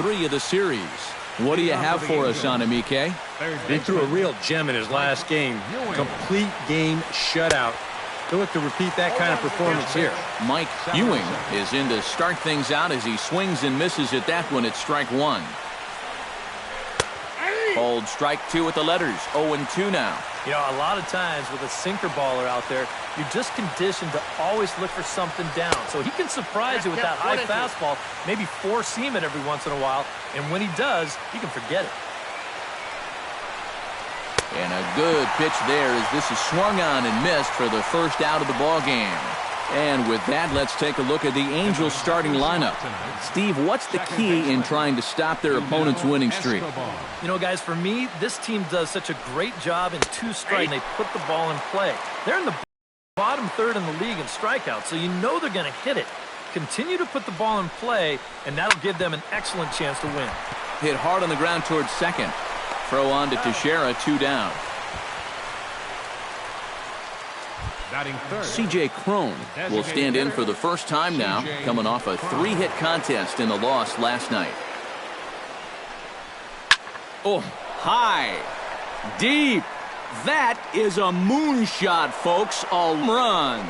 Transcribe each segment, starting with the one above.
3 of the series. What do you have for us on him, EK? He threw a real gem in his last game. Complete game shutout. He'll look to repeat that kind of performance here. Mike Ewing is in to start things out as he swings and misses at that one at strike 1. Hold strike 2 with the letters. 0-2 now. You know, a lot of times with a sinker baller out there, you're just conditioned to always look for something down. So he can surprise you with that high fastball, maybe four-seam it every once in a while. And when he does, you can forget it. And a good pitch there as this is swung on and missed for the first out of the ball game. And with that, let's take a look at the Angels starting lineup. Steve, what's the key in trying to stop their opponent's winning streak? You know, guys, for me, this team does such a great job in 2 strikes. They put the ball in play. They're in the bottom third in the league in strikeouts, so you know they're going to hit it. Continue to put the ball in play, and that'll give them an excellent chance to win. Hit hard on the ground towards second. Throw on to Teixeira, 2 down. C.J. Cron will stand in for the first time now, coming off a 3-hit contest in the loss last night. Oh, high, deep. That is a moonshot, folks. A run.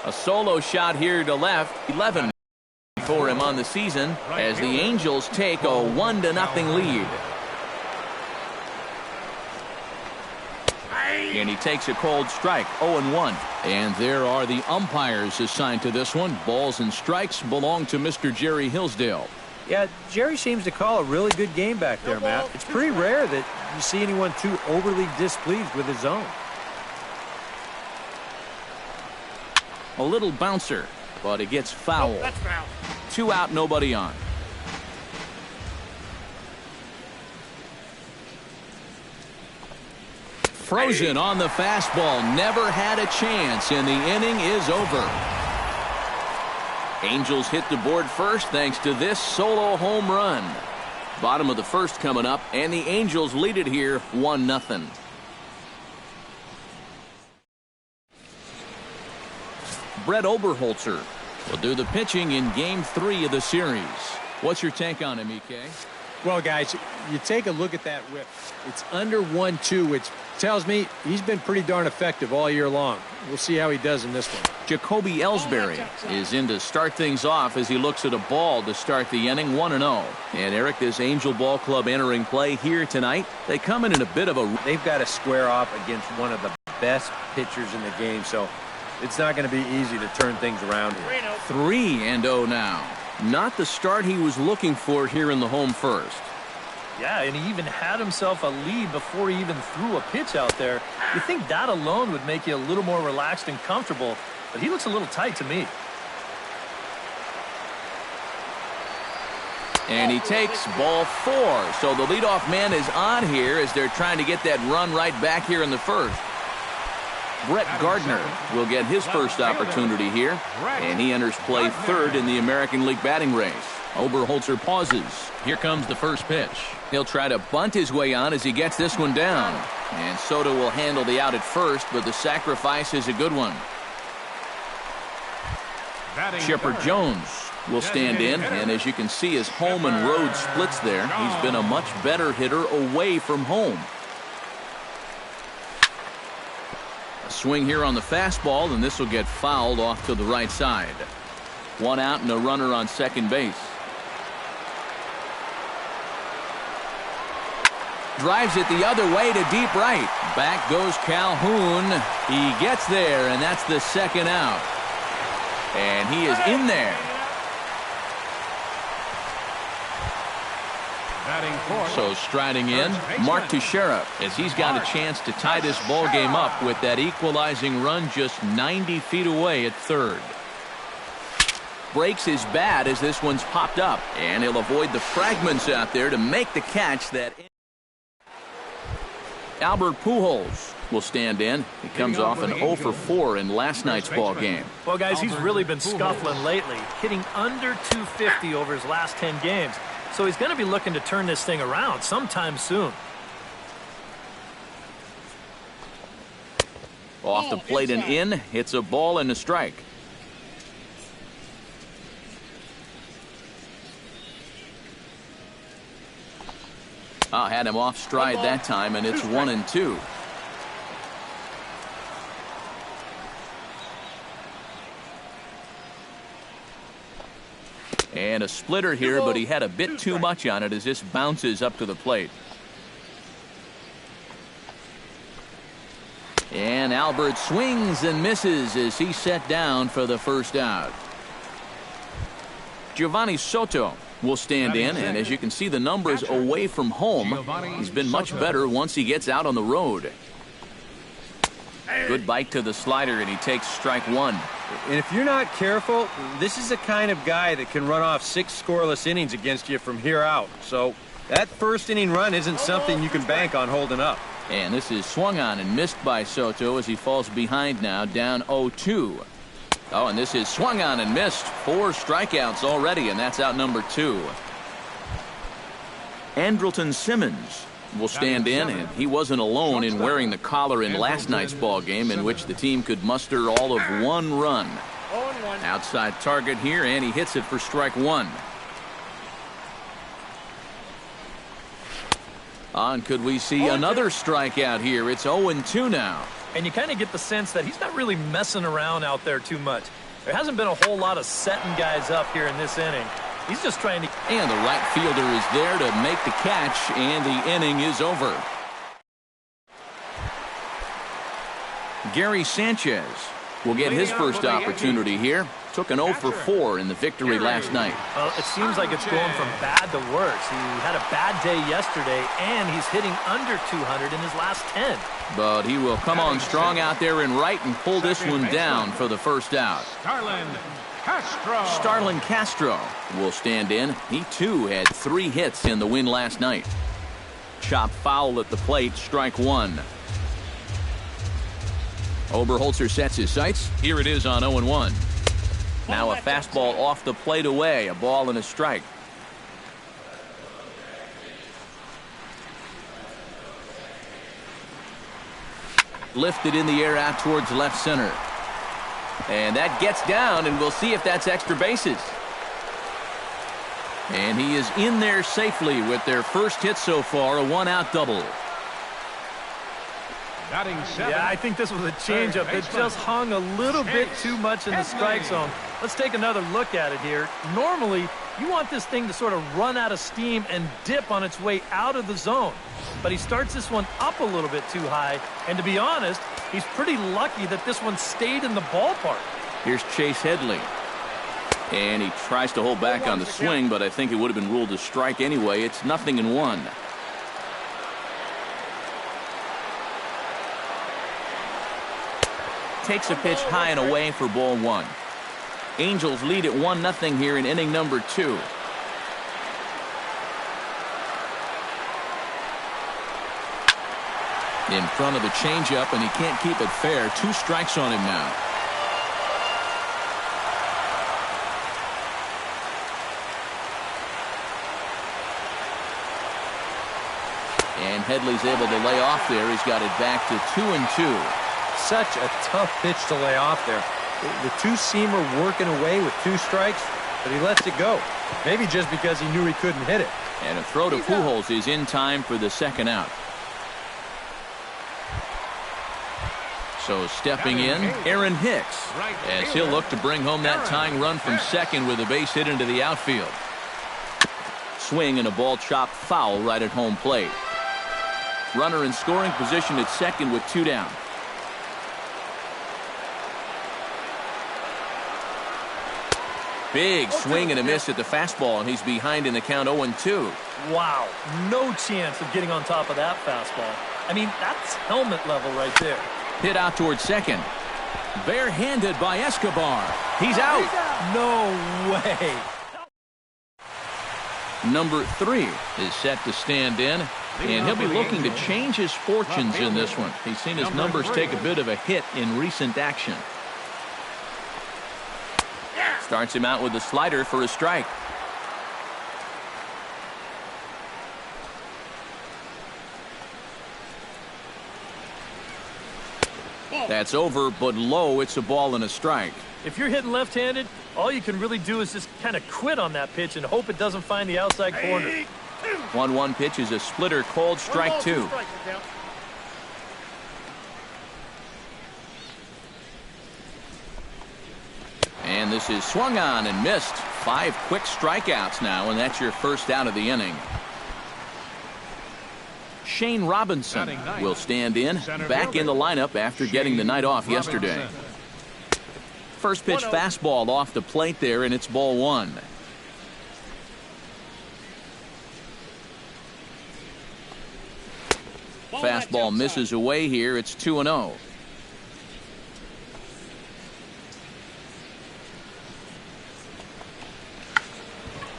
A solo shot here to left. 11 for him on the season as the Angels take a 1-0 lead. And he takes a cold strike, 0-1. And there are the umpires assigned to this one. Balls and strikes belong to Mr. Jerry Hillsdale. Yeah, Jerry seems to call a really good game back there, Matt. It's pretty rare that you see anyone too overly displeased with his zone. A little bouncer, but it gets foul. That's foul. 2 out, nobody on. Frozen on the fastball. Never had a chance, and the inning is over. Angels hit the board first thanks to this solo home run. Bottom of the first coming up, and the Angels lead it here 1-0. Brett Oberholzer will do the pitching in Game 3 of the series. What's your take on him, EK? Well, guys, you take a look at that whip. It's under 1-2, which tells me he's been pretty darn effective all year long. We'll see how he does in this one. Jacoby Ellsbury is in to start things off as he looks at a ball to start the inning, 1-0. And Eric, this Angel Ball Club entering play here tonight. They come in a bit of a... They've got to square off against one of the best pitchers in the game, so it's not going to be easy to turn things around here. 3-0 now. Not the start he was looking for here in the home first. Yeah, and he even had himself a lead before he even threw a pitch out there. You think that alone would make you a little more relaxed and comfortable, but he looks a little tight to me. And he takes ball 4. So the leadoff man is on here as they're trying to get that run right back here in the first. Brett Gardner will get his first opportunity here, and he enters play third in the American League batting race. Oberholzer pauses. Here comes the first pitch. He'll try to bunt his way on as he gets this one down. And Soto will handle the out at first, but the sacrifice is a good one. Chipper Jones will stand in, and as you can see, his home and road splits there. He's been a much better hitter away from home. Swing here on the fastball, and this will get fouled off to the right side. 1 out and a runner on second base. Drives it the other way to deep right. Back goes Calhoun. He gets there, and that's the second out. And he is in there. So striding in, Mark Teixeira, as he's got a chance to tie this ball game up with that equalizing run just 90 feet away at third. Breaks his bat as this one's popped up, and he'll avoid the fragments out there to make the catch. That Albert Pujols will stand in. He comes off an 0 for 4 in last night's ball game. Well, guys, he's really been scuffling lately, hitting under 250 over his last 10 games. So he's going to be looking to turn this thing around sometime soon. Off the plate and in. It's a ball and a strike. Had him off stride that time, and it's 1-2. And a splitter here, but he had a bit too much on it as this bounces up to the plate. And Albert swings and misses as he's set down for the first out. Giovanni Soto will stand in, and as you can see, the numbers away from home, he's been much better once he gets out on the road. Good bite to the slider, and he takes strike one. And if you're not careful, this is the kind of guy that can run off 6 scoreless innings against you from here out. So that first inning run isn't something you can bank on holding up. And this is swung on and missed by Soto as he falls behind now, down 0-2. Oh, and this is swung on and missed. 4 strikeouts already, and that's out number 2. Andrelton Simmons will stand in, and he wasn't alone in wearing the collar in last night's ball game, in which the team could muster all of 1 run. Outside target here, and he hits it for strike 1. And could we see another strikeout here? It's 0-2 now. And you kind of get the sense that he's not really messing around out there too much. There hasn't been a whole lot of setting guys up here in this inning. He's just trying to... And the right fielder is there to make the catch, and the inning is over. Gary Sanchez will get his first opportunity here. Took an 0 for 4 in the victory last night. Well, it seems like it's going from bad to worse. He had a bad day yesterday, and he's hitting under 200 in his last 10. But he will come on strong out there in right and pull this one down for the first out. Starlin Castro will stand in. He, too, had 3 hits in the win last night. Chop foul at the plate, strike 1. Oberholzer sets his sights. Here it is on 0-1. Now a fastball off the plate away, a ball and a strike. Lifted in the air out towards left center. And that gets down, and we'll see if that's extra bases. And he is in there safely with their first hit so far, a 1-out double. Yeah, I think this was a changeup. It just hung a little bit too much in the strike zone. Let's take another look at it here. Normally, you want this thing to sort of run out of steam and dip on its way out of the zone. But he starts this one up a little bit too high. And to be honest, he's pretty lucky that this one stayed in the ballpark. Here's Chase Headley. And he tries to hold back on the swing, but I think it would have been ruled a strike anyway. It's 0-1. Takes a pitch high and away for ball 1. Angels lead at 1-0 here in inning number 2. In front of the changeup, and he can't keep it fair. 2 strikes on him now. And Headley's able to lay off there. He's got it back to 2-2. Such a tough pitch to lay off there. The 2-seamer working away with 2 strikes, but he lets it go. Maybe just because he knew he couldn't hit it. And a throw to Pujols is in time for the second out. So stepping in, Aaron Hicks, as he'll look to bring home that tying run from second with a base hit into the outfield. Swing and a ball chopped foul right at home plate. Runner in scoring position at second with 2 down. Big swing and a miss at the fastball, and he's behind in the count 0-2. Wow, no chance of getting on top of that fastball. I mean, that's helmet level right there. Hit out towards second. Barehanded by Escobar. He's out. No way. Number 3 is set to stand in, and he'll be looking to change his fortunes in this one. He's seen his numbers take a bit of a hit in recent action. Starts him out with a slider for a strike. That's over, but low. It's a ball and a strike. If you're hitting left-handed, all you can really do is just kind of quit on that pitch and hope it doesn't find the outside corner. 1-1 pitch is a splitter, called strike 2. And this is swung on and missed. 5 quick strikeouts now, and that's your first out of the inning. Shane Robinson will stand in, back in the lineup after getting the night off yesterday. First pitch fastball off the plate there, and it's ball 1. Fastball misses away here. It's 2-0.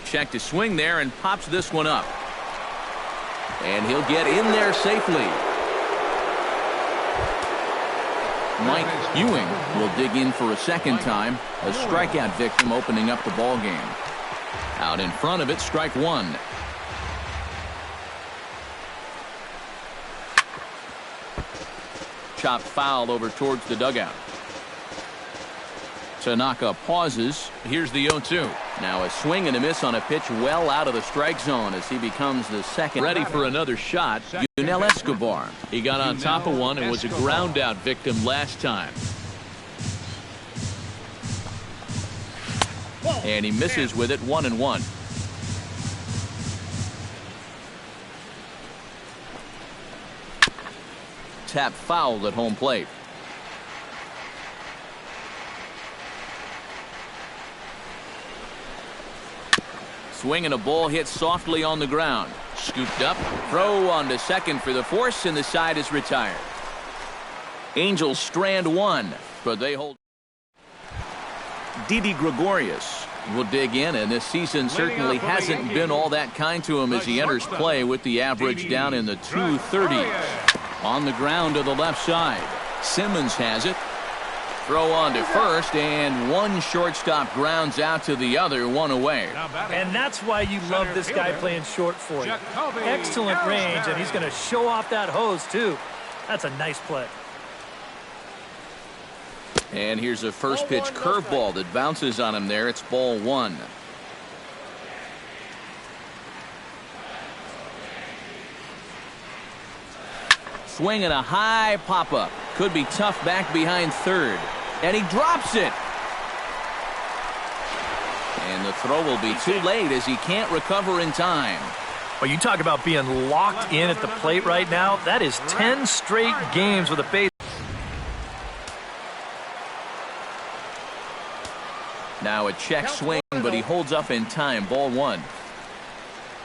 Check to swing there and pops this one up. And he'll get in there safely. Mike Ewing will dig in for a second time. A strikeout victim opening up the ball game. Out in front of it, strike 1. Chopped foul over towards the dugout. Tanaka pauses. Here's the 0-2. Now a swing and a miss on a pitch well out of the strike zone as he becomes the second. Ready for another shot, Yunel Escobar. He got on top of one and was a ground out victim last time. And he misses with it, 1-1. Tap fouled at home plate. Swing and a ball hit softly on the ground. Scooped up, throw on to second for the force, and the side is retired. Angels strand 1, but they hold. Didi Gregorius will dig in, and this season certainly hasn't been all that kind to him as he enters play with the average down in the 230s. On the ground to the left side. Simmons has it. Throw on to first, and one shortstop grounds out to the other, 1 away. And that's why you love this guy playing short for you. Excellent range, and he's going to show off that hose, too. That's a nice play. And here's a first pitch curveball that bounces on him there. It's ball 1. Swing and a high pop-up. Could be tough back behind third. And he drops it. And the throw will be too late as he can't recover in time. Well, you talk about being locked in at the plate right now. That is 10 straight games with a base. Now a check swing, but he holds up in time. Ball 1.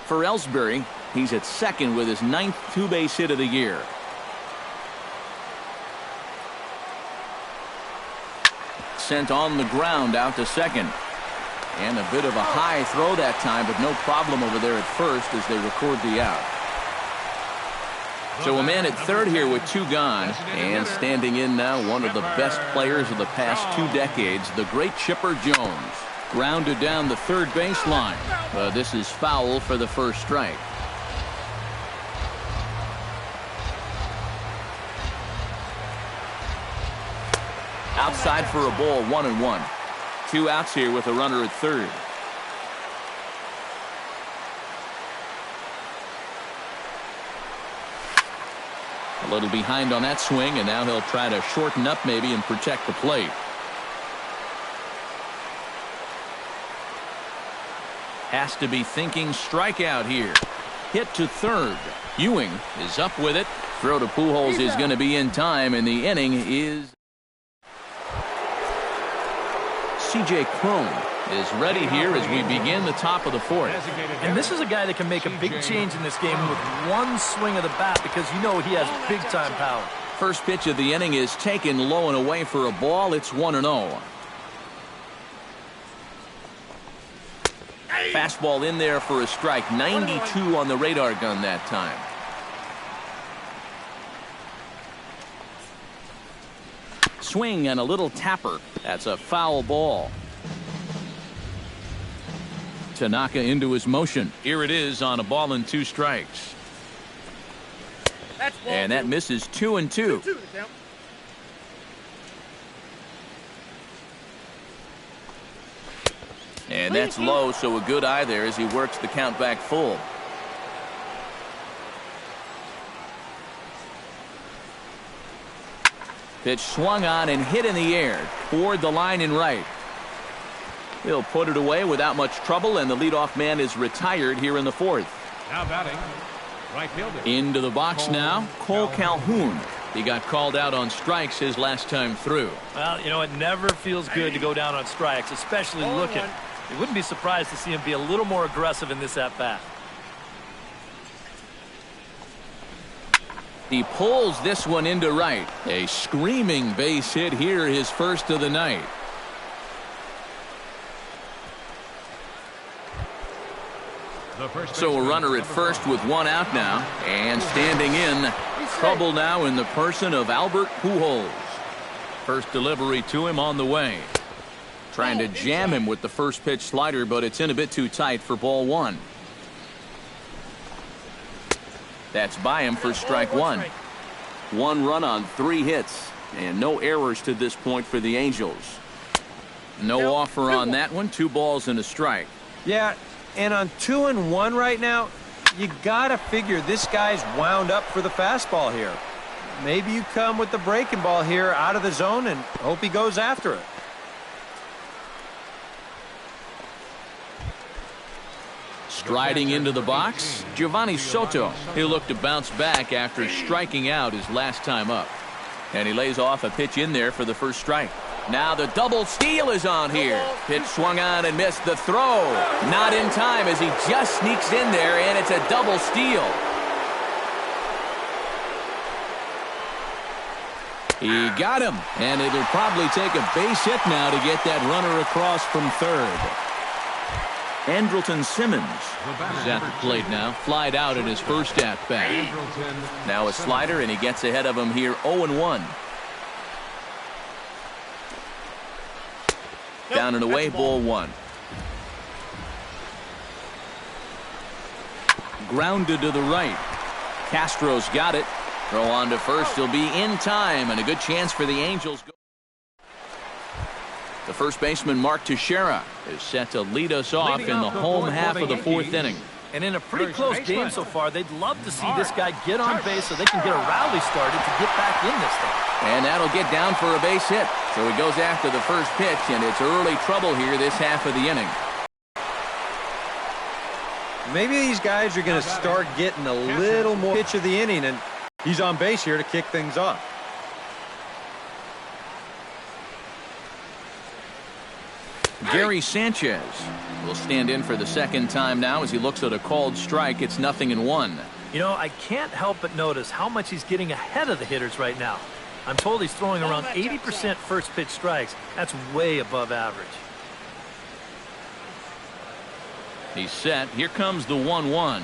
For Ellsbury, he's at second with his 9th two-base hit of the year. Sent on the ground out to second. And a bit of a high throw that time, but no problem over there at first as they record the out. So a man at third here with 2 gone, and standing in now one of the best players of the past 2 decades, the great Chipper Jones. Grounded down the third baseline. This is foul for the first strike. Outside for a ball, 1-1. 2 outs here with a runner at third. A little behind on that swing, and now he'll try to shorten up maybe and protect the plate. Has to be thinking strikeout here. Hit to third. Ewing is up with it. Throw to Pujols is going to be in time, and the inning is. C.J. Cron is ready here as we begin the top of the 4th. And this is a guy that can make a big change in this game with one swing of the bat because you know he has big-time power. First pitch of the inning is taken low and away for a ball. It's 1-0. Fastball in there for a strike. 92 on the radar gun that time. Swing and a little tapper. That's a foul ball. Tanaka into his motion. Here it is on a ball and 2 strikes. And that misses 2-2. And that's low, so a good eye there as he works the count back full. Pitch swung on and hit in the air toward the line and right. He'll put it away without much trouble, and the leadoff man is retired here in the fourth. Now batting, right fielder. Into the box now, Cole Calhoun. He got called out on strikes his last time through. Well, you know, it never feels good to go down on strikes, especially looking. You wouldn't be surprised to see him be a little more aggressive in this at-bat. He pulls this one into right. A screaming base hit here, his first of the night. So a runner at first with one out now. And standing in, trouble now in the person of Albert Pujols. First delivery to him on the way. Trying to jam him with the first pitch slider, but it's in a bit too tight for ball one. That's by him for strike one. One run on 3 hits, and no errors to this point for the Angels. No offer on that one. 2 balls and a strike. Yeah, and on 2-1 right now, you gotta figure this guy's wound up for the fastball here. Maybe you come with the breaking ball here out of the zone and hope he goes after it. Striding into the box, Giovanni Soto. He'll look to bounce back after striking out his last time up. And he lays off a pitch in there for the first strike. Now the double steal is on here. Pitch swung on and missed the throw. Not in time as he just sneaks in there, and it's a double steal. He got him, and it'll probably take a base hit now to get that runner across from third. Andrelton Simmons is at the plate now. Flied out in his first at-bat. Now a slider, and he gets ahead of him here 0-1. Down and away, ball one. Grounded to the right. Castro's got it. Throw on to first. He'll be in time, and a good chance for the Angels. The first baseman, Mark Teixeira, is set to lead us off in the home half of the fourth inning. And in a pretty close game so far, they'd love to see this guy get on base so they can get a rally started to get back in this thing. And that'll get down for a base hit. So he goes after the first pitch, and it's early trouble here this half of the inning. Maybe these guys are going to start getting a little more pitch of the inning, and he's on base here to kick things off. Gary Sanchez will stand in for the second time now as he looks at a called strike. It's 0-1. You know, I can't help but notice how much he's getting ahead of the hitters right now. I'm told he's throwing around 80% first pitch strikes. That's way above average. He's set. Here comes the 1-1.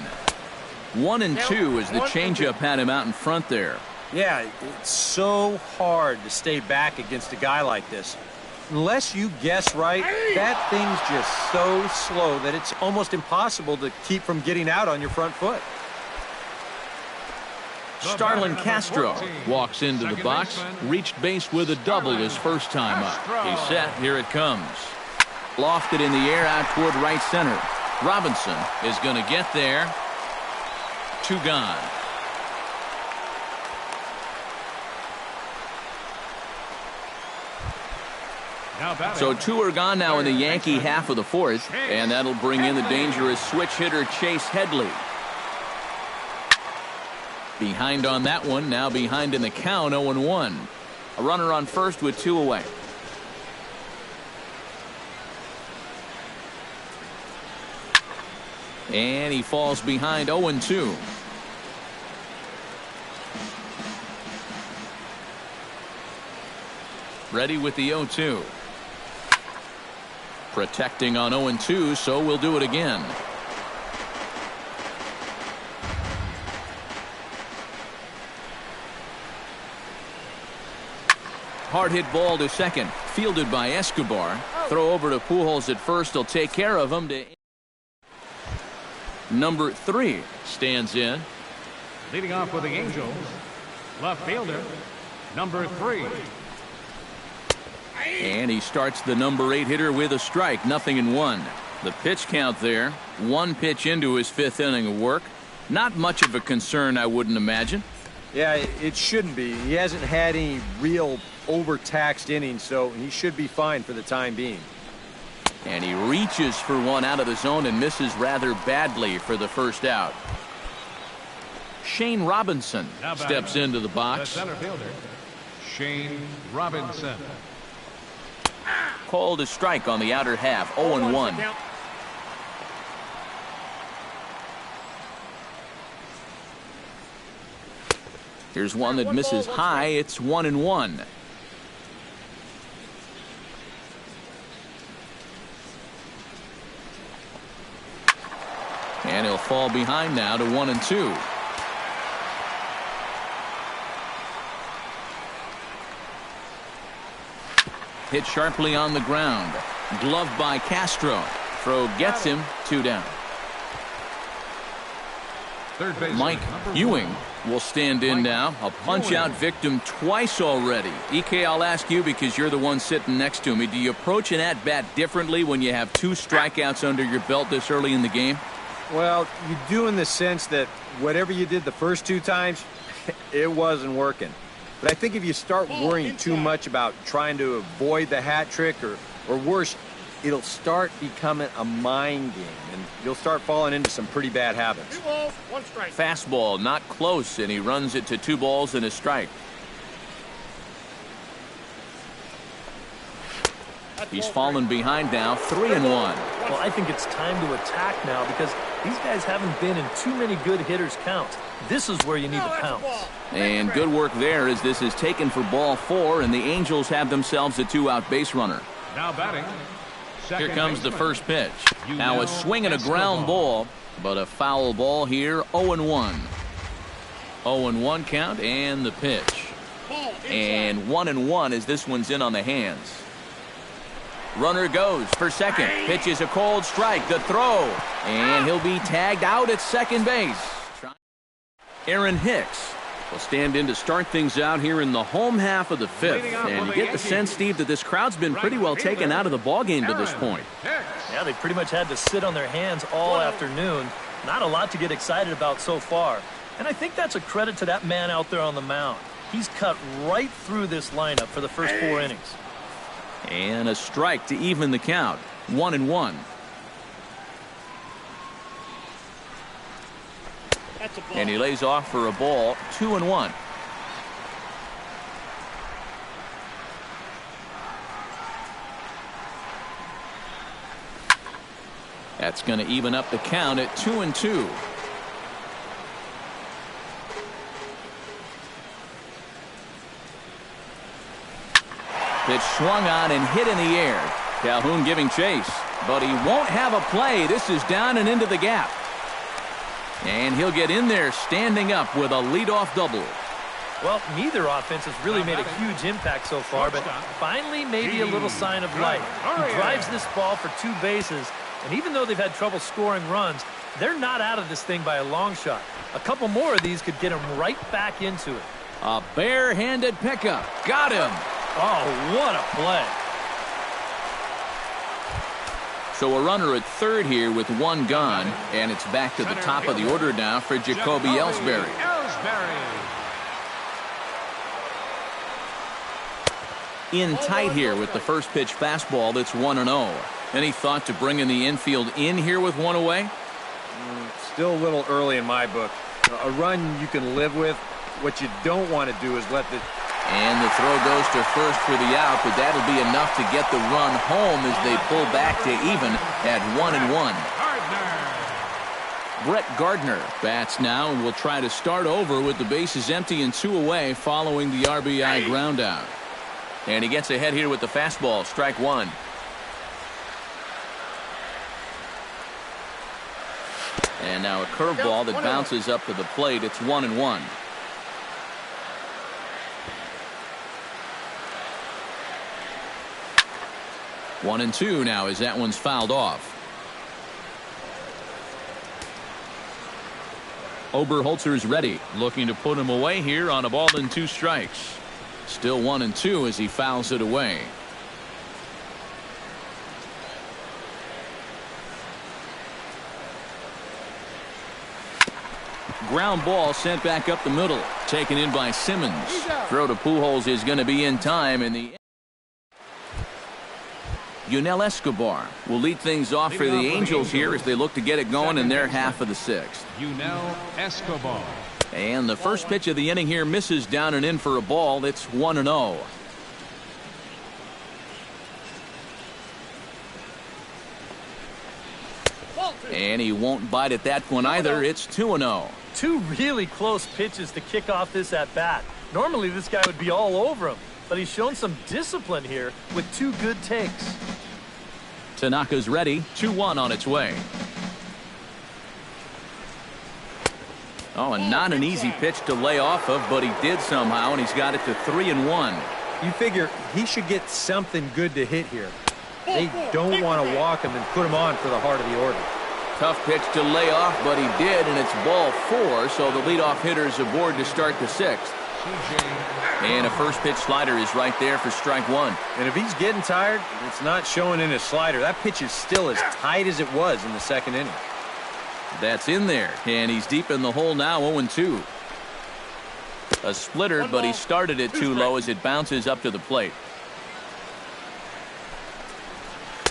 1-2 as the changeup had him out in front there. Yeah, it's so hard to stay back against a guy like this. Unless you guess right, that thing's just so slow that it's almost impossible to keep from getting out on your front foot. Starlin Castro walks into the box, reached base with a double his first time up. He's set. Here it comes. Lofted in the air out toward right center. Robinson is going to get there. 2 gone. So 2 are gone now in the Yankee half of the fourth, and that'll bring in the dangerous switch hitter Chase Headley. Behind on that one, now behind in the count, 0-1. A runner on first with 2 away. And he falls behind 0-2. Ready with the 0-2. Protecting on 0-2, so we'll do it again. Hard hit ball to second. Fielded by Escobar. Throw over to Pujols at first. He'll take care of him. Number 3 stands in. Leading off with the Angels, left fielder, number 3. And he starts the number 8 hitter with a strike. 0-1. The pitch count there. 1 pitch into his 5th inning of work. Not much of a concern, I wouldn't imagine. Yeah, it shouldn't be. He hasn't had any real overtaxed inning, so he should be fine for the time being. And he reaches for one out of the zone and misses rather badly for the first out. Shane Robinson steps into the The box. center fielder, Shane Robinson. Called a strike on the outer half. 0-1. Here's one that misses high. It's 1-1. And he'll fall behind now to 1-2. Hit sharply on the ground. Gloved by Castro. Throw gets him. 2 down. Third base. Mike Ewing will stand in now. A punch-out victim twice already. EK, I'll ask you because you're the one sitting next to me. Do you approach an at-bat differently when you have 2 strikeouts under your belt this early in the game? Well, you do in the sense that whatever you did the first 2 times, it wasn't working. But I think if you start worrying too much about trying to avoid the hat trick or worse, it'll start becoming a mind game, and you'll start falling into some pretty bad habits. 2 balls, 1 strike. Fastball not close, and he runs it to 2 balls and a strike. He's fallen behind now. 3-1. Well, I think it's time to attack now because these guys haven't been in too many good hitters' counts. This is where you need to pounce. And good work there as this is taken for ball 4, and the Angels have themselves a 2-out base runner. Now batting. Here comes the first pitch. You Now a know swing and a that's the ground ball. ball, but a foul ball here. 0-1. 0-1 count and the pitch. And 1-1 as this one's in on the hands. Runner goes for second. Pitch is a cold strike. The throw. And he'll be tagged out at second base. Aaron Hicks will stand in to start things out here in the home half of the 5th. And you get the sense, Steve, that this crowd's been pretty well taken out of the ballgame to this point. Yeah, they pretty much had to sit on their hands all afternoon. Not a lot to get excited about so far. And I think that's a credit to that man out there on the mound. He's cut right through this lineup for the first 4 innings. And a strike to even the count. 1-1. And he lays off for a ball. 2-1. That's going to even up the count at 2-2. Pitch swung on and hit in the air. Calhoun giving chase, but he won't have a play. This is down and into the gap. And he'll get in there standing up with a leadoff double. Well, neither offense has really made a huge impact so far, but finally maybe a little sign of life. He drives this ball for 2 bases, and even though they've had trouble scoring runs, they're not out of this thing by a long shot. A couple more of these could get him right back into it. A bare-handed pickup. Got him. Oh, what a play. So a runner at third here with 1 gone, and it's back to the top of the order now for Jacoby Ellsbury. In tight here with the first pitch fastball that's 1-0. Any thought to bringing the infield in here with 1 away? Still a little early in my book. A run you can live with. What you don't want to do is let the... And the throw goes to first for the out, but that'll be enough to get the run home as they pull back to even at 1-1. Brett Gardner bats now and will try to start over with the bases empty and 2 away following the RBI ground out. And he gets ahead here with the fastball. Strike 1. And now a curveball that bounces up to the plate. It's 1-1. 1-2 now as that one's fouled off. Oberholzer's ready, looking to put him away here on a ball and 2 strikes. Still 1-2 as he fouls it away. Ground ball sent back up the middle. Taken in by Simmons. Throw to Pujols is going to be in time in the Yunel Escobar will lead things off for the Angels here as they look to get it going in their half of the sixth. Yunel Escobar. And the first pitch of the inning here misses down and in for a ball. It's 1-0. And he won't bite at that one either. It's 2-0. Two really close pitches to kick off this at bat. Normally this guy would be all over him, but he's shown some discipline here with two good takes. Tanaka's ready. 2-1 on its way. Oh, and not an easy pitch to lay off of, but he did somehow, and he's got it to 3-1. You figure he should get something good to hit here. They don't want to walk him and put him on for the heart of the order. Tough pitch to lay off, but he did, and it's ball 4, so the leadoff hitter is aboard to start the sixth. And a first pitch slider is right there for strike one. And if he's getting tired, it's not showing in his slider. That pitch is still as tight as it was in the second inning. That's in there, and he's deep in the hole now, 0-2. A splitter, but he started it too low as it bounces up to the plate.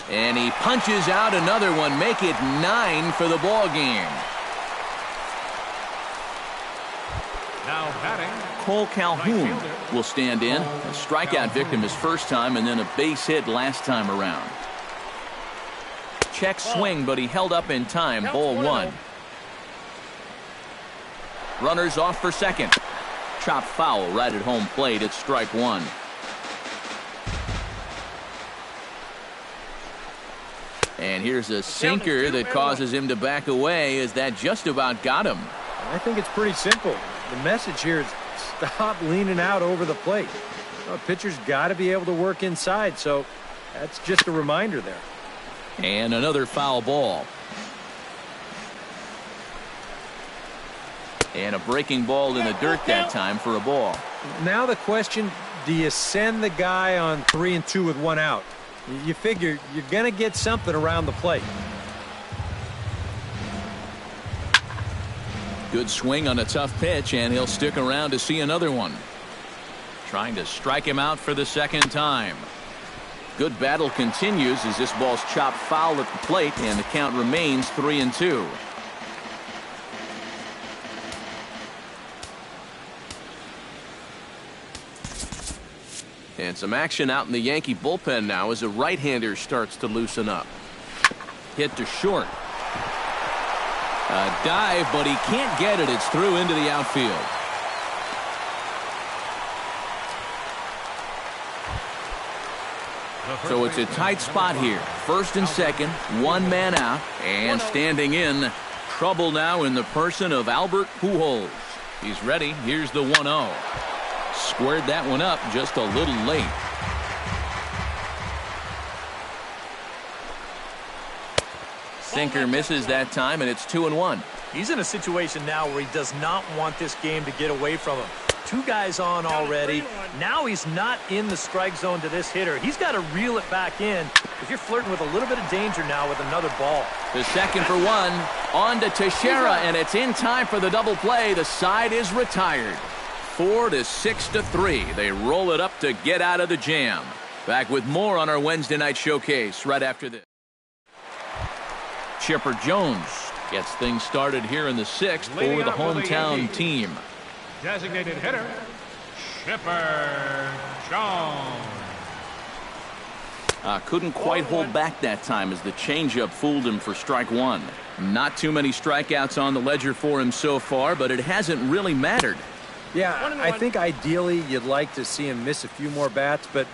And he punches out another one, make it 9 for the ball game. Now batting, Cole Calhoun will stand in. A strikeout victim his first time and then a base hit last time around. Check swing, but he held up in time. Ball 1. Runners off for second. Chop foul right at home plate. It's strike 1. And here's a sinker that causes him to back away as that just about got him. I think it's pretty simple. The message here is stop leaning out over the plate. A pitcher's got to be able to work inside, so that's just a reminder there. And another foul ball. And a breaking ball in the dirt that time for a ball. Now the question, do you send the guy on 3-2 with 1 out? You figure you're going to get something around the plate. Good swing on a tough pitch, and he'll stick around to see another one. Trying to strike him out for the second time. Good battle continues as this ball's chopped foul at the plate, and the count remains 3-2. And some action out in the Yankee bullpen now as a right-hander starts to loosen up. Hit to short. A dive, but he can't get it. It's through into the outfield. So it's a tight spot here. First and second, 1 man out, and standing in. Trouble now in the person of Albert Pujols. He's ready. Here's the 1-0. Squared that one up just a little late. Sinker misses that time, and it's 2-1. He's in a situation now where he does not want this game to get away from him. 2 guys on already. Now he's not in the strike zone to this hitter. He's got to reel it back in because you're flirting with a little bit of danger now with another ball. The second for 1. On to Teixeira, and it's in time for the double play. The side is retired. 4-6-3. They roll it up to get out of the jam. Back with more on our Wednesday night showcase right after this. Chipper Jones gets things started here in the 6th for the hometown team. designated hitter, Chipper Jones. Couldn't quite hold back that time as the changeup fooled him for strike 1. Not too many strikeouts on the ledger for him so far, but it hasn't really mattered. Yeah, I think ideally you'd like to see him miss a few more bats, but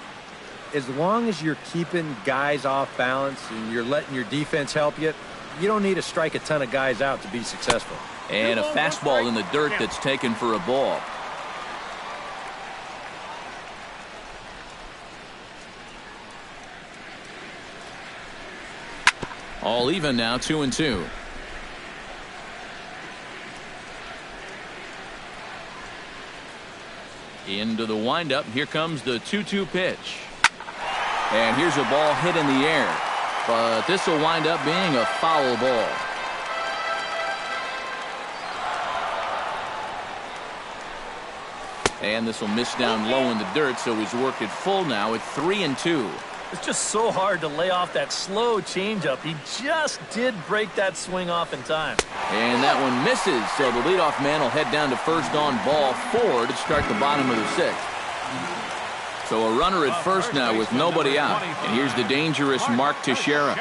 as long as you're keeping guys off balance and you're letting your defense help you, you don't need to strike a ton of guys out to be successful. And a fastball in the dirt that's taken for a ball. All even now, 2-2. Into the windup. Here comes the 2-2 pitch. And here's a ball hit in the air. But this will wind up being a foul ball. And this will miss down low in the dirt, so he's worked it full now at 3-2. It's just so hard to lay off that slow changeup. He just did break that swing off in time. And that one misses, so the leadoff man will head down to first on ball 4 to start the bottom of the 6th. So a runner at first now with nobody out. And here's the dangerous Mark Teixeira.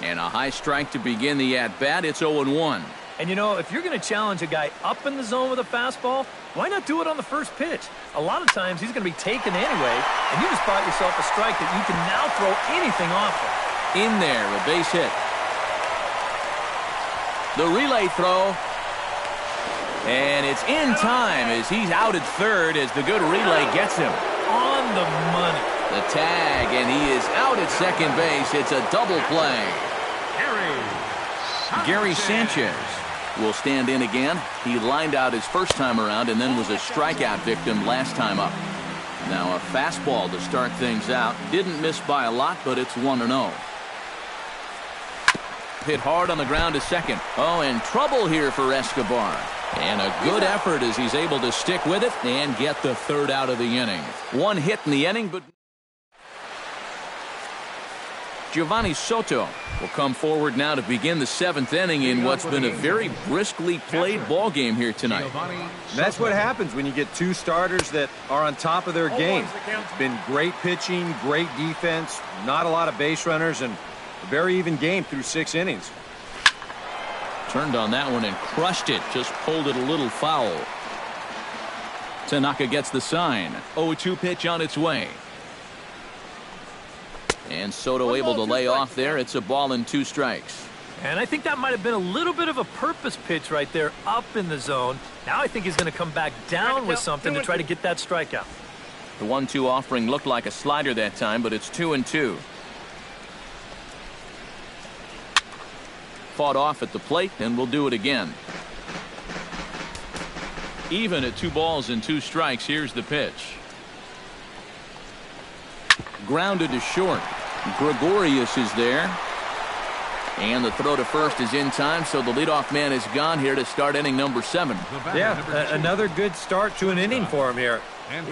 And a high strike to begin the at-bat. It's 0-1. And, you know, if you're going to challenge a guy up in the zone with a fastball, why not do it on the first pitch? A lot of times he's going to be taken anyway, and you just bought yourself a strike that you can now throw anything off of. In there, a base hit. The relay throw. And it's in time as he's out at third as the good relay gets him. On the money. The tag, and he is out at second base. It's a double play. Gary Sanchez will stand in again. He lined out his first time around and then was a strikeout victim last time up. Now a fastball to start things out. Didn't miss by a lot, but it's 1-0. Hit hard on the ground to second. Oh, and trouble here for Escobar. And a good effort as he's able to stick with it and get the third out of the inning. One hit in the inning, but Giovanni Soto will come forward now to begin the 7th inning in what's been a very briskly played ball game here tonight. That's what happens when you get two starters that are on top of their game. It's been great pitching, great defense, not a lot of base runners, and a very even game through 6 innings. Turned on that one and crushed it. Just pulled it a little foul. Tanaka gets the sign. 0-2 pitch on its way. And Soto able to lay off there. It's a ball and 2 strikes. And I think that might have been a little bit of a purpose pitch right there up in the zone. Now I think he's going to come back down with something to try to get that strikeout. The 1-2 offering looked like a slider that time, but it's 2-2. Fought off at the plate, and we'll do it again. Even at 2 balls and 2 strikes. Here's the pitch. Grounded to short. Gregorius is there. And the throw to first is in time, so the leadoff man is gone here to start inning number 7. Yeah, another good start to an inning for him here.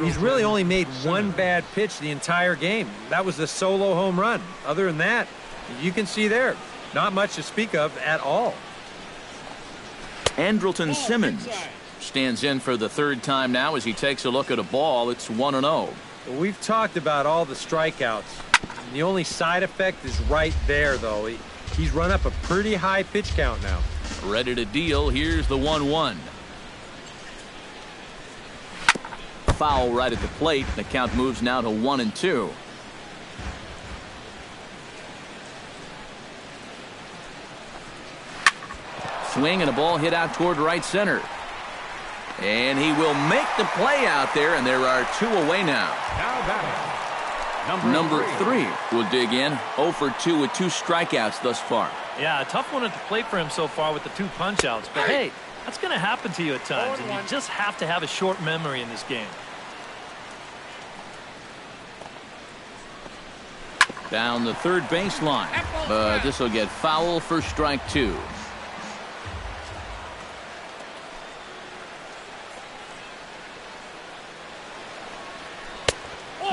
He's really only made one bad pitch the entire game. That was the solo home run. Other than that, you can see there, not much to speak of at all. Andrelton Simmons stands in for the 3rd time now as he takes a look at a ball. It's 1-0. We've talked about all the strikeouts. The only side effect is right there, though. He's run up a pretty high pitch count now. Ready to deal. Here's the 1-1. Foul right at the plate. The count moves now to 1-2. Swing and a ball hit out toward right center. And he will make the play out there, and there are 2 away now. Number 3 will dig in. 0 for 2 with 2 strikeouts thus far. Yeah, a tough one at the plate for him so far with the 2 punch-outs. But hey, that's going to happen to you at times, and you just have to have a short memory in this game. Down the third baseline, but this will get foul for strike 2.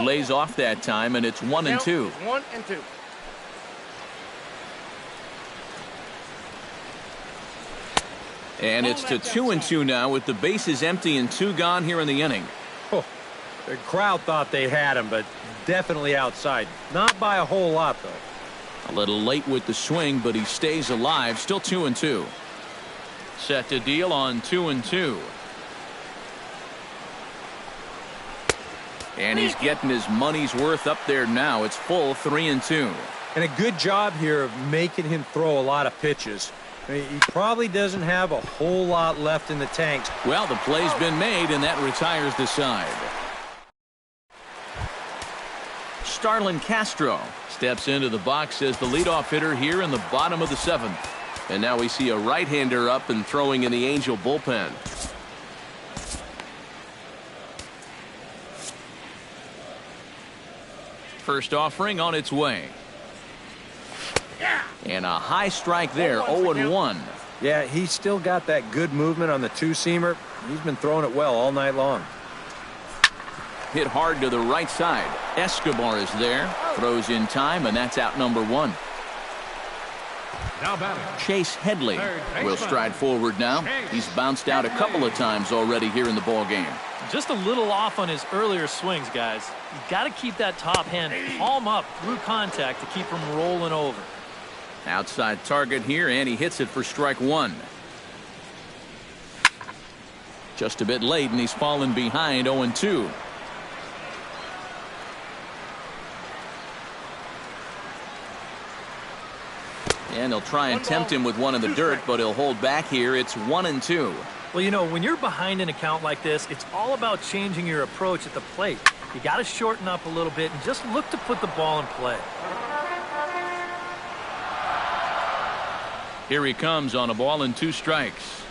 Lays off that time, and it's 1-2. 1-2. And it's to 2-2 now with the bases empty and 2 gone here in the inning. Oh, the crowd thought they had him, but definitely outside. Not by a whole lot, though. A little late with the swing, but he stays alive. Still 2-2. Set to deal on 2-2. And he's getting his money's worth up there now. It's full 3-2. And a good job here of making him throw a lot of pitches. I mean, he probably doesn't have a whole lot left in the tank. Well, the play's been made, and that retires the side. Starlin Castro steps into the box as the leadoff hitter here in the bottom of the 7th. And now we see a right-hander up and throwing in the Angel bullpen. First offering on its way. And a high strike there, 0-1. Yeah, he's still got that good movement on the two-seamer. He's been throwing it well all night long. Hit hard to the right side. Escobar is there. Throws in time, and that's out number 1. Now batting. Chase Headley will stride forward now. He's bounced out a couple of times already here in the ball game. Just a little off on his earlier swings, guys. You got to keep that top hand palm up through contact to keep him rolling over. Outside target here, and he hits it for strike 1. Just a bit late, and he's fallen behind 0-2. And they'll try and tempt him with one in the dirt, but he'll hold back here. It's 1-2. Well, you know, when you're behind an account like this, it's all about changing your approach at the plate. You got to shorten up a little bit and just look to put the ball in play. Here he comes on a ball and 2 strikes.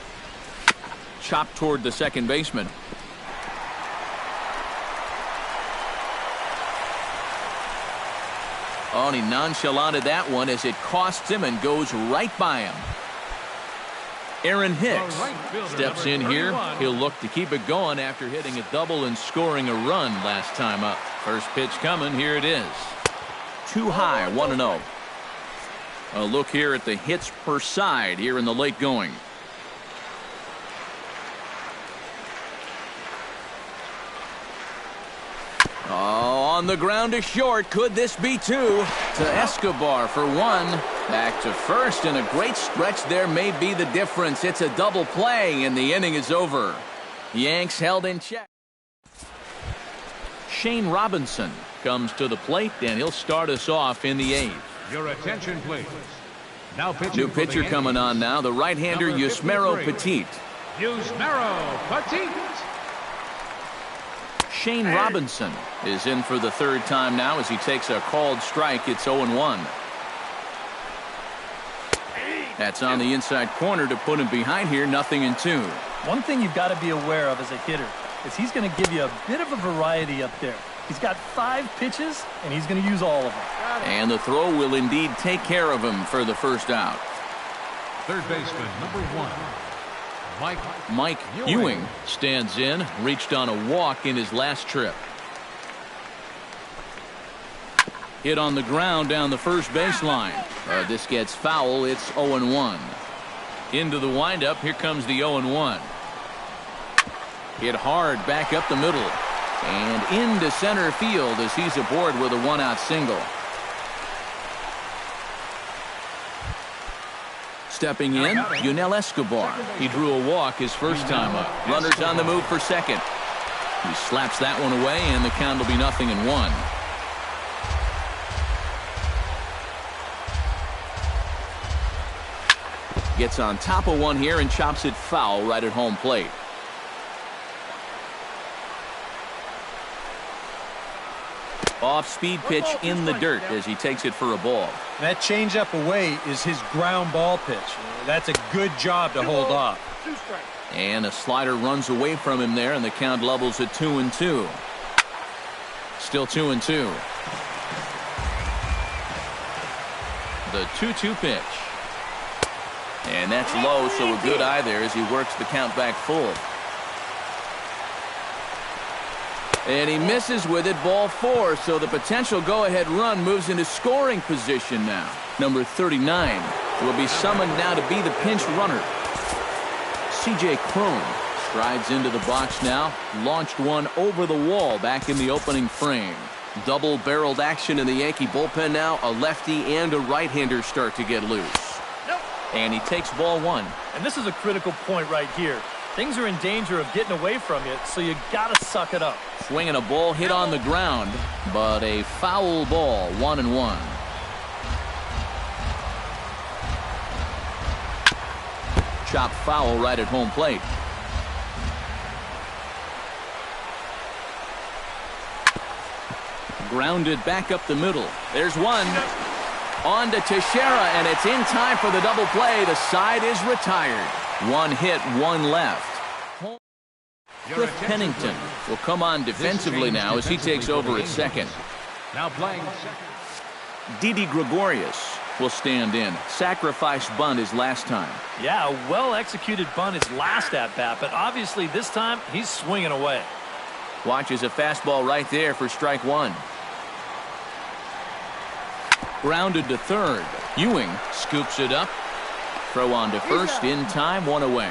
Chopped toward the second baseman. Oh, and he nonchalanted that one as it costs him and goes right by him. Aaron Hicks steps in here. He'll look to keep it going after hitting a double and scoring a run last time up. First pitch coming. Here it is. Too high, 1-0. A look here at the hits per side here in the late going. Oh, on the ground to short. Could this be 2? To Escobar for 1. Back to first, and a great stretch there may be the difference. It's a double play, and the inning is over. Yanks held in check. Shane Robinson comes to the plate, and he'll start us off in the 8th. Your attention, please. Now pitching. New pitcher coming on now, the right-hander Yusmeiro Petit. Yusmeiro Petit. Shane Robinson is in for the 3rd time now as he takes a called strike. It's 0-1. That's on the inside corner to put him behind here. 0-2. One thing you've got to be aware of as a hitter is he's going to give you a bit of a variety up there. He's got 5 pitches, and he's going to use all of them. And the throw will indeed take care of him for the first out. Third baseman, number 1. Mike Ewing stands in, reached on a walk in his last trip. Hit on the ground down the first baseline. This gets foul. It's 0-1. Into the windup. Here comes the 0-1. Hit hard back up the middle. And into center field as he's aboard with a 1-out single. Stepping in, Yunel Escobar. He drew a walk his first time up. Runners on the move for second. He slaps that one away, and the count will be 0-1. Gets on top of one here and chops it foul right at home plate. Off-speed pitch in the dirt as he takes it for a ball. That changeup away is his ground ball pitch. That's a good job to hold off. And a slider runs away from him there, and the count levels at 2-2. Still 2-2. The 2-2 pitch. And that's low, so a good eye there as he works the count back full. And he misses with it, ball 4, so the potential go-ahead run moves into scoring position now. Number 39 will be summoned now to be the pinch runner. C.J. Cron strides into the box now, launched one over the wall back in the opening frame. Double-barreled action in the Yankee bullpen now. A lefty and a right-hander start to get loose. And he takes ball 1. And this is a critical point right here. Things are in danger of getting away from you, so you got to suck it up. Swinging a ball hit on the ground, but a foul ball, 1-1. Chop foul right at home plate. Grounded back up the middle. There's one. On to Teixeira, and it's in time for the double play. The side is retired. 1 hit, 1 left. Cliff Pennington will come on defensively now as he takes over at second. Now playing second. Didi Gregorius will stand in. Sacrifice bunt his last time. Yeah, a well-executed bunt his last at-bat, but obviously this time he's swinging away. Watches a fastball right there for strike one. Grounded to third. Ewing scoops it up. Throw on to first in time, one away.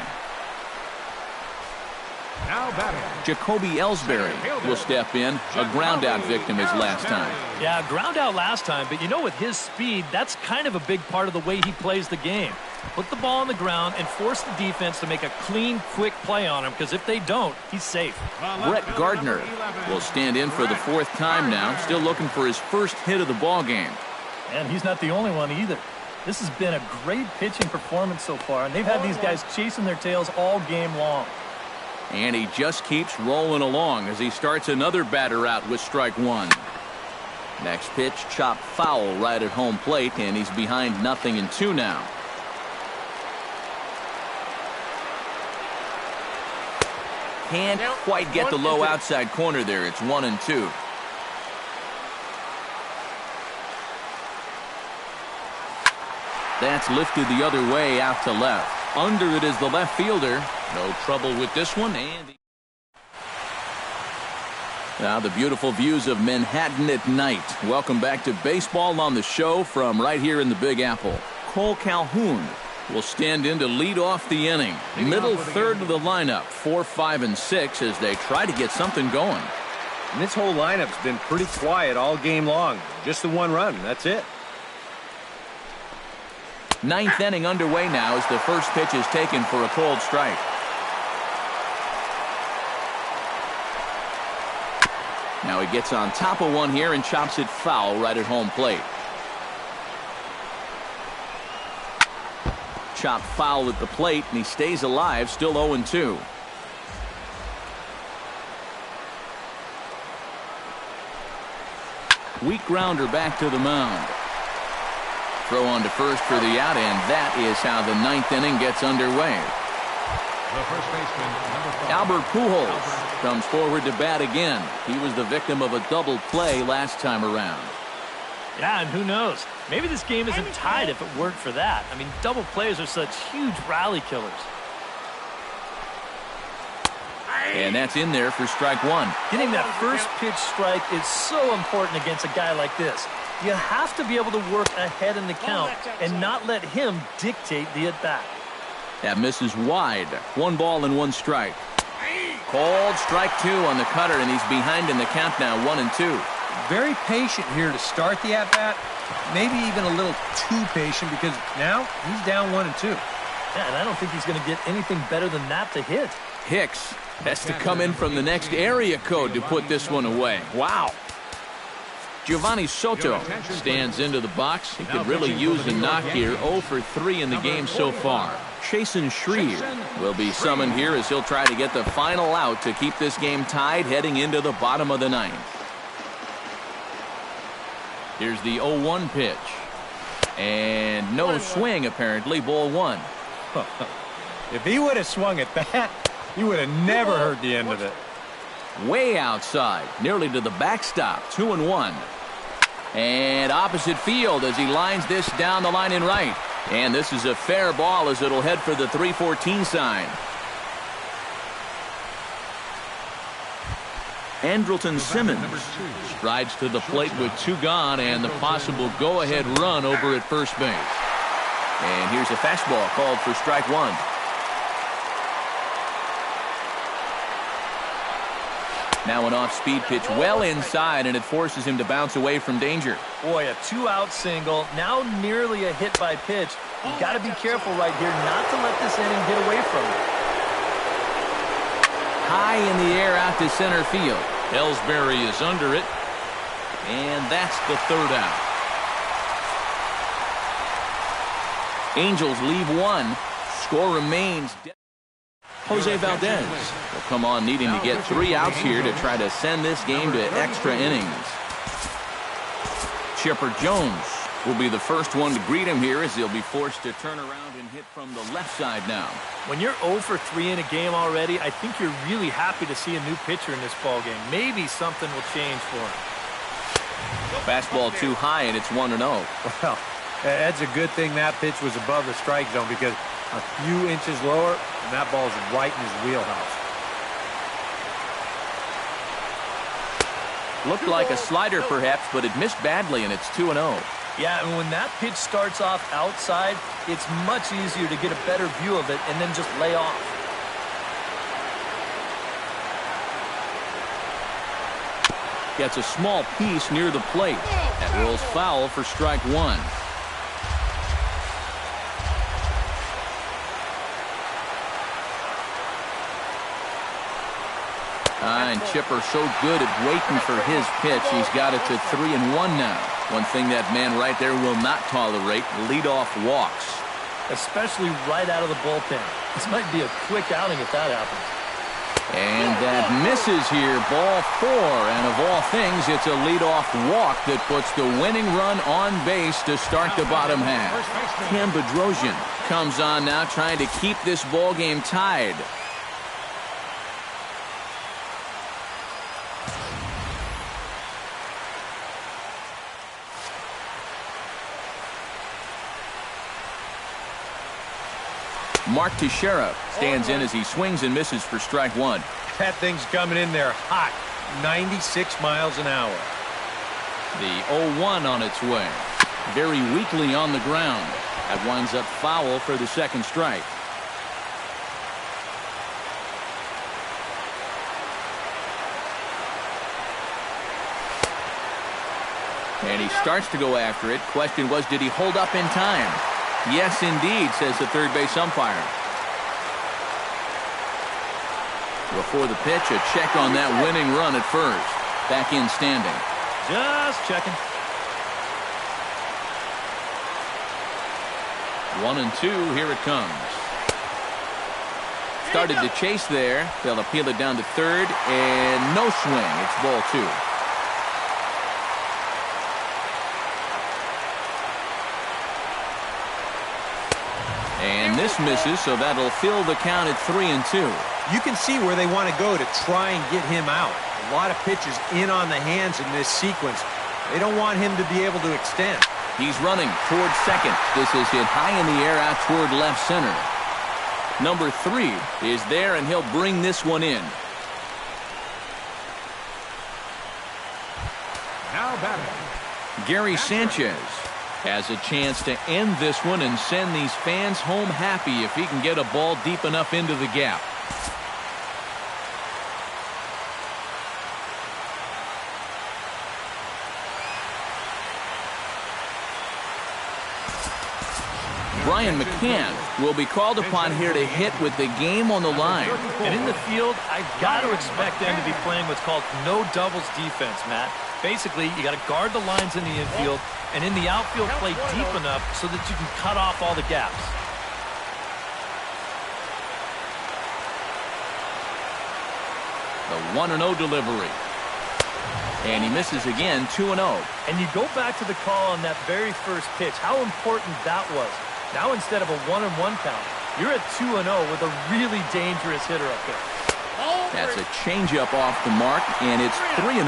Now batting. Jacoby Ellsbury will step in, a ground out victim his last time. Yeah, ground out last time, but you know, with his speed, that's kind of a big part of the way he plays the game. Put the ball on the ground and force the defense to make a clean, quick play on him, because if they don't, he's safe. Brett Gardner will stand in for the fourth time now, still looking for his first hit of the ball game. And he's not the only one either. This has been a great pitching performance so far, and they've had these guys chasing their tails all game long. And he just keeps rolling along as he starts another batter out with strike one. Next pitch, chop foul right at home plate, and he's behind 0-2 now. Can't quite get the low outside corner there. It's 1-2. That's lifted the other way out to left. Under it is the left fielder. No trouble with this one. And now the beautiful views of Manhattan at night. Welcome back to baseball on the show from right here in the Big Apple. Cole Calhoun will stand in to lead off the inning. Middle third of the lineup, 4, 5, and 6 as they try to get something going. And this whole lineup's been pretty quiet all game long. Just the one run. That's it. Ninth inning underway now as the first pitch is taken for a cold strike. Now he gets on top of one here and chops it foul right at home plate. Chop foul at the plate, and he stays alive, still 0-2. Weak grounder back to the mound. Throw on to first for the out, and that is how the ninth inning gets underway. The first baseman, number 5. Albert Pujols comes forward to bat again. He was the victim of a double play last time around. Yeah, and who knows? Maybe this game isn't tied if it weren't for that. I mean, double plays are such huge rally killers. And that's in there for strike one. Getting that first pitch strike is so important against a guy like this. You have to be able to work ahead in the count and not let him dictate the at-bat. That misses wide. 1 ball and 1 strike. Called strike 2 on the cutter, and he's behind in the count now, 1-2. Very patient here to start the at-bat. Maybe even a little too patient because now he's down 1-2. Yeah, and I don't think he's going to get anything better than that to hit. Hicks has to come in from the next area code to put this one away. Wow. Giovanni Soto stands into the box. He could really use a knock here. 0 for 3 in the game so far. Chasen Shreve will be summoned here as he'll try to get the final out to keep this game tied heading into the bottom of the ninth. Here's the 0-1 pitch. And no swing, apparently. Ball 1. If he would have swung at that, he would have never heard the end of it. Way outside, nearly to the backstop. 2-1. And opposite field as he lines this down the line in right. And this is a fair ball as it'll head for the 3-14 sign. Andrelton Simmons strides to the plate with 2 gone and the possible go-ahead run over at first base. And here's a fastball called for strike 1. Now an off-speed pitch well inside, and it forces him to bounce away from danger. Boy, a 2-out single, now nearly a hit by pitch. You've got to be careful right here not to let this inning get away from you. High in the air out to center field. Ellsbury is under it, and that's the 3rd out. Angels leave 1. Score remains. Jose Valdez will come on needing to get 3 outs here to try to send this game to extra innings. Chipper Jones will be the first one to greet him here as he'll be forced to turn around and hit from the left side now. When you're 0 for 3 in a game already, I think you're really happy to see a new pitcher in this ballgame. Maybe something will change for him. Fastball too high, and it's 1-0. Well, That's a good thing that pitch was above the strike zone, because a few inches lower, and that ball's right in his wheelhouse. Looked like a slider perhaps, but it missed badly, and it's 2-0. Yeah, and when that pitch starts off outside, it's much easier to get a better view of it and then just lay off. Gets a small piece near the plate. That rolls foul for strike one. And Chipper so good at waiting for his pitch. He's got it to 3-1 now. One thing that man right there will not tolerate, leadoff walks. Especially right out of the bullpen. This might be a quick outing if that happens. And that misses here, ball 4. And of all things, it's a leadoff walk that puts the winning run on base to start the bottom half. Cam Bedrosian comes on now, trying to keep this ball game tied. Mark Teixeira stands in as he swings and misses for strike one. That thing's coming in there hot, 96 miles an hour. The 0-1 on its way. Very weakly on the ground. That winds up foul for the second strike. And he starts to go after it. Question was, did he hold up in time? Yes, indeed, says the third base umpire. Before the pitch, a check on that winning run at first. Back in standing. Just checking. 1-2, here it comes. Started to chase there. They'll appeal it down to third, and no swing. It's ball 2. And this misses, so that'll fill the count at 3-2. You can see where they want to go to try and get him out. A lot of pitches in on the hands in this sequence. They don't want him to be able to extend. He's running toward second. This is hit high in the air out toward left center. Number 3 is there, and he'll bring this one in. Now batting, Gary Sanchez has a chance to end this one and send these fans home happy if he can get a ball deep enough into the gap. Brian McCann will be called upon here to hit with the game on the line. And in the field, I've got to expect them to be playing what's called no doubles defense, Matt. Basically, you got to guard the lines in the infield, and in the outfield, play deep enough so that you can cut off all the gaps. The 1-0 delivery. And he misses again, 2-0. And you go back to the call on that very first pitch, how important that was. Now instead of a 1-1 count, you're at 2-0 with a really dangerous hitter up there. That's a changeup off the mark, and it's 3-0.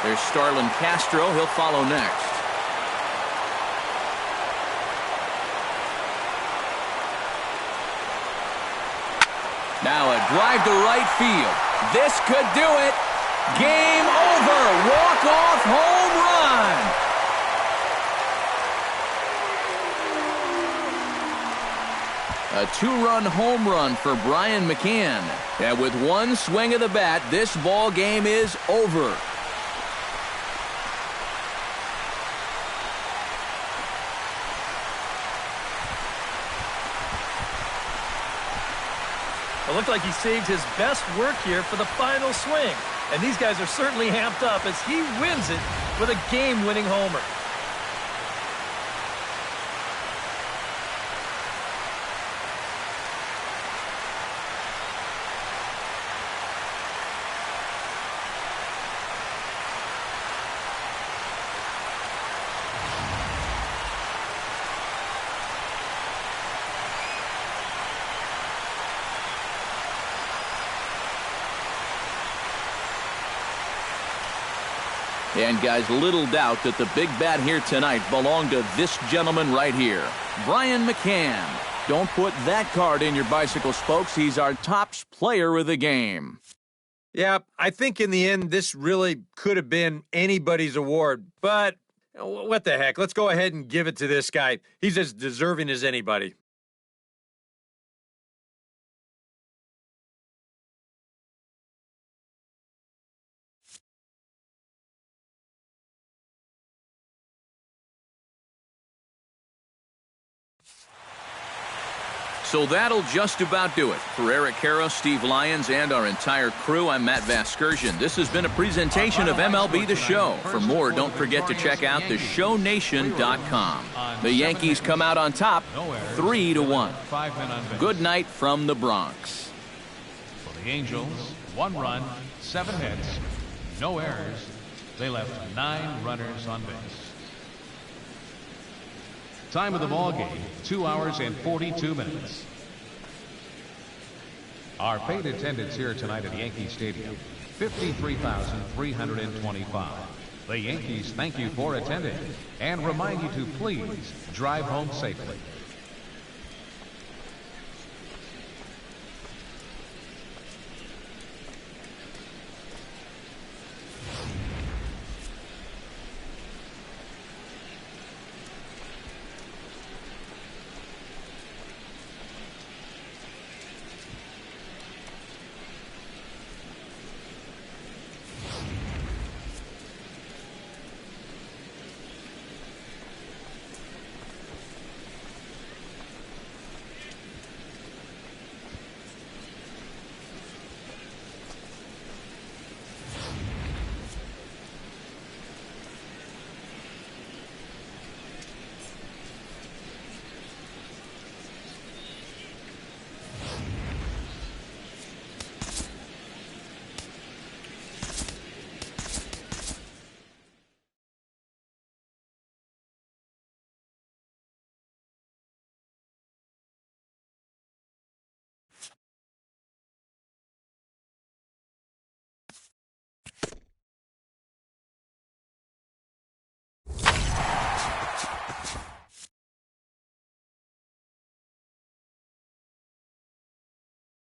There's Starlin Castro. He'll follow next. Now a drive to right field. This could do it. Game over. Walk-off home run. A 2-run home run for Brian McCann. And with one swing of the bat, this ball game is over. It looked like he saved his best work here for the final swing. And these guys are certainly amped up as he wins it with a game-winning homer. And, guys, little doubt that the big bat here tonight belonged to this gentleman right here, Brian McCann. Don't put that card in your bicycle spokes. He's our tops player of the game. Yeah, I think in the end, this really could have been anybody's award. But what the heck? Let's go ahead and give it to this guy. He's as deserving as anybody. So that'll just about do it. For Eric Caro, Steve Lyons, and our entire crew, I'm Matt Vasgersian. This has been a presentation of MLB The Show. For more, don't forget to check out theshownation.com. The Yankees come out on top, 3-1. Good night from the Bronx. For the Angels, 1 run, 7 hits, no errors. They left 9 runners on base. Time of the ball game, 2 hours and 42 minutes. Our paid attendance here tonight at Yankee Stadium, 53,325. The Yankees thank you for attending and remind you to please drive home safely.